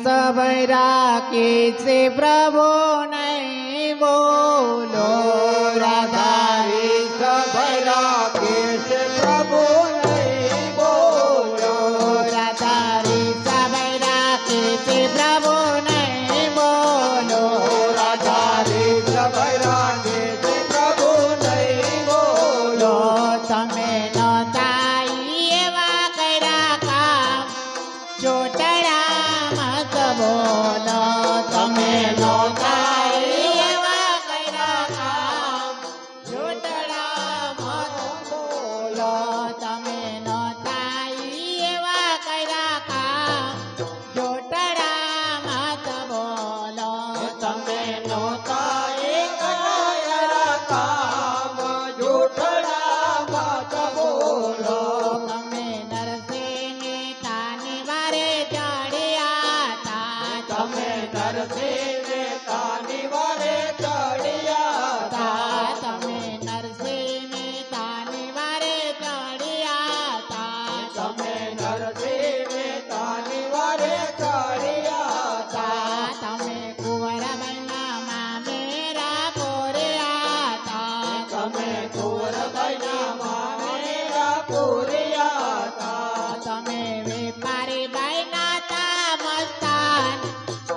સભય રાખે છે પ્રભુ નહીં બોલો રાધારી સભય રાખે છે પ્રભુ નહીં બોલો રાધારી સભય રાખે છે પ્રભુ નહીં બોલો રાધારી સભય રાખે છે પ્રભુ નહીં બોલો તમે નહોતા એવા કર્યા કામ ચોટડા મત બોલો તમે નહોતા એવા કર્યા કામ ચોટડા મત બોલો તમે નહોતા એવા કર્યા કામ ચોટડા મત બોલો તમે નહોતા કયા કામ જૂઠડા મત બોલો તમે નરસિંહ તાની વારે ચડ્યા તા તમે નરસિંહ તાની વારે ચડ્યા તા તમે નરસિંહ તાની વારે ચડ્યા તા તમે નરસિંહ તાની વારે ચડ્યા તા તમે કુંવરબાઈના મામેરા પોર્યા તા તમે કુંવરબાઈના મામેરા પૂર્યા તા તમે વેપારી બાઈના તા મસ્તાન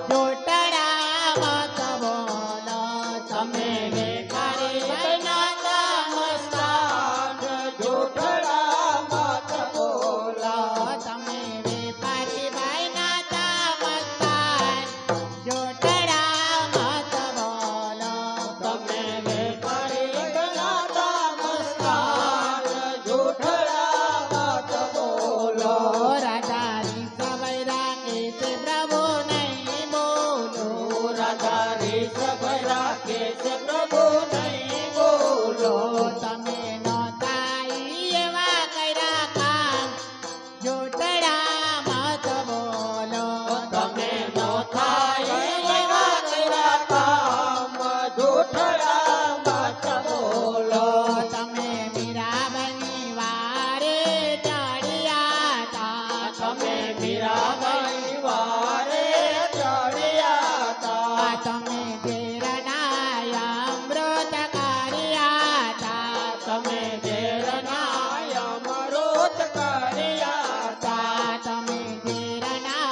જોટડા મત બોલો તમે વેપારી બાઈના તા મસ્તાન જૂઠડા મત બોલો તમે વેપારી બાઈના તા મસ્તાન જોટડા મત બોલો તમે વેપારી ગણાતા મસ્તાન જૂઠડા મત બોલો રાધારી સભય રાખે છે પ્રભુ નહીં બોલો રાધારી સભય રાખે છે પ્રભુ નહીં બોલો તમે નહોતા એવા કર્યા કામ જોટડા મત બોલો તમે નહોતા એવા કર્યા કામ જૂઠડા મત બોલો તમે મીરાબાઈની વારે ચડ્યા તા તમે મીરાબાઈ વારે ચડ્યા તા તમે ઘેરના અમૃત કર્યા તા તમે ઘેરના અમૃત કર્યા તા તમે ઘેરના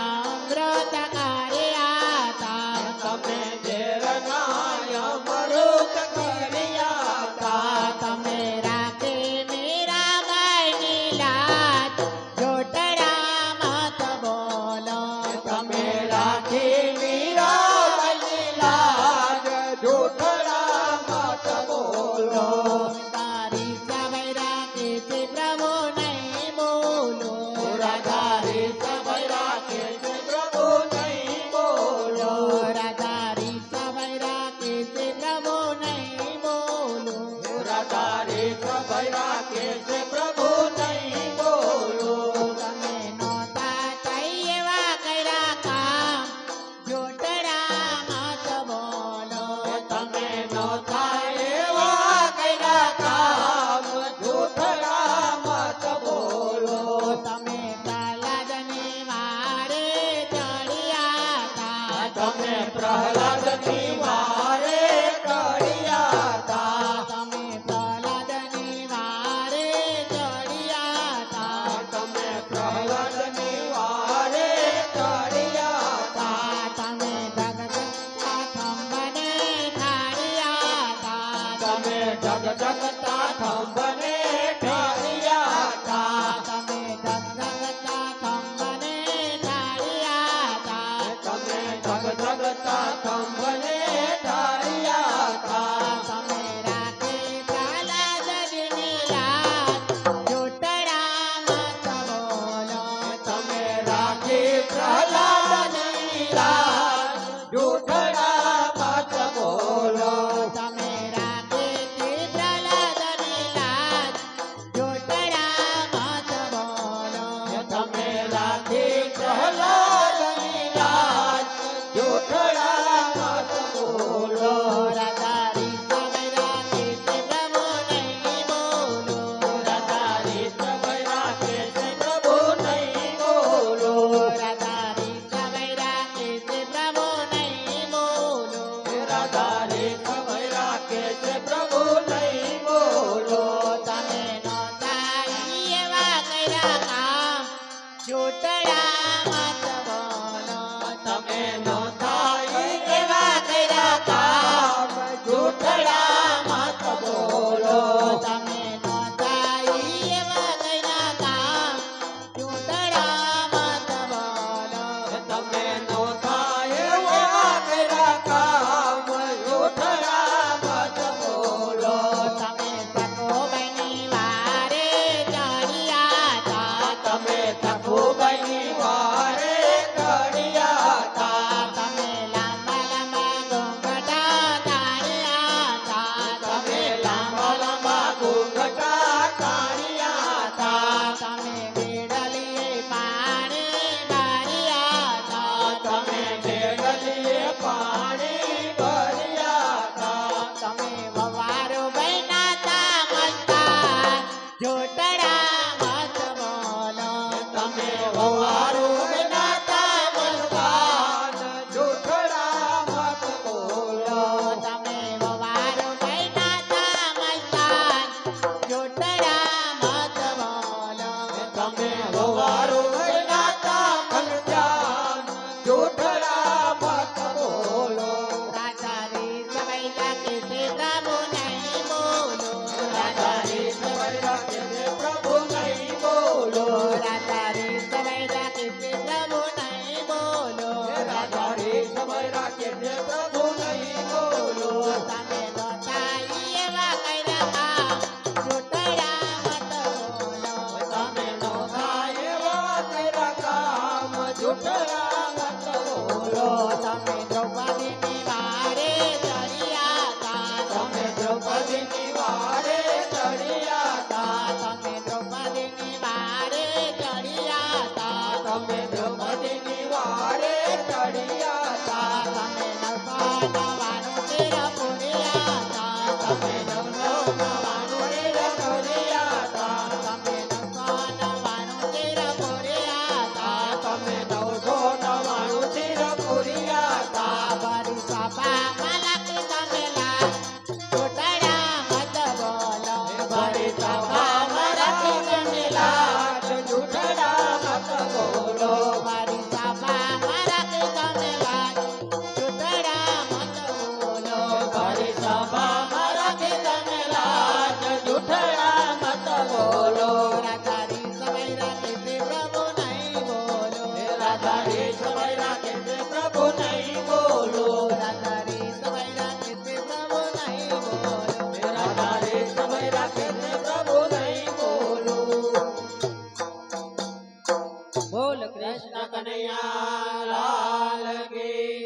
અમૃત કર્યા તા તમે ઘેરના અમૃત કર્યા તા તમે રાખે મીરાબાઈની લાજ જોટડા મત બોલો તમે રાખી મીરાબાઈની લાજ જૂઠડા મત બોલો તારી સભય રાખે છે પ્રભુ નહીં બોલો રાધારી સભય રાખે છે પ્રભુ નહીં બોલો રાધારી સભય રાખે છે પ્રભુ નહીં બોલો રાધારી સભય રાખે છે પ્રભુ નહીં બોલો તમે નહોતા થઈ એવા કર્યા કામ જોટડા મત બોલો તમે નહોતા એવા કર્યા કામ જૂઠડા મત બોલો તમે પ્રહલાદની વારે ચડ્યા તા તમે પ્રહલાદની વારે ચડ્યા તા તમે પ્રહલાદની વારે ચડ્યા તા તમે પ્રહલાદની વારે ચડ્યા તા તમે જગતના ખંભને ઠાર્યા તા તમે જગજગતા ખંભને ઠાર્યા તા તમે જગતના ખંભને ઠાર્યા તા તમે જગજગતા ખંભને ઠાર્યા તા તમે રાખે પ્રહલાદની લાજ જોટડા મત બોલો તમે રાખી પ્રહલાદની લાજ જૂઠડા મત બોલો તમે રાખે તે પ્રહલાદ મત બોલો બોલો તમે દ્રૌપદીની વારે ચડ્યા તા તમે દ્રૌપદીની વારે ચડ્યા તા તમે દ્રૌપદીની વારે ચડ્યા તા તમે દ્રૌપદીની વારે ચડ્યા તા તમે નવવાનું તીર પૂર્યા તા તમે નવવાનું તીર કર્યા તા તમે નવવાનું તીર પૂર્યા તા તમે 999 તીર પૂર્યા તા બાબરી સાપા મલકી તમે લા છોટડા મત બોલો ભરી સભા મરાઠી તમે લાજ જૂઠડા મત બોલો બાબરી સાપા મલકી તમે લા છોટડા મત બોલો ભરી સભા મરાઠી તમે લાજ જૂઠડા મત બોલો રાધારી સમય રાખે તે પ્રભુ નહીં બોલો રાધારી સમય રાખે તે પ્રભુ નહીં બોલો રાધારી સમય રાખે તે પ્રભુ નહીં બોલો રાધારી સમય રાખે તે પ્રભુ નહીં બોલો બોલ કૃષ્ણ કૃષ્ણ કનૈયા લાલ કી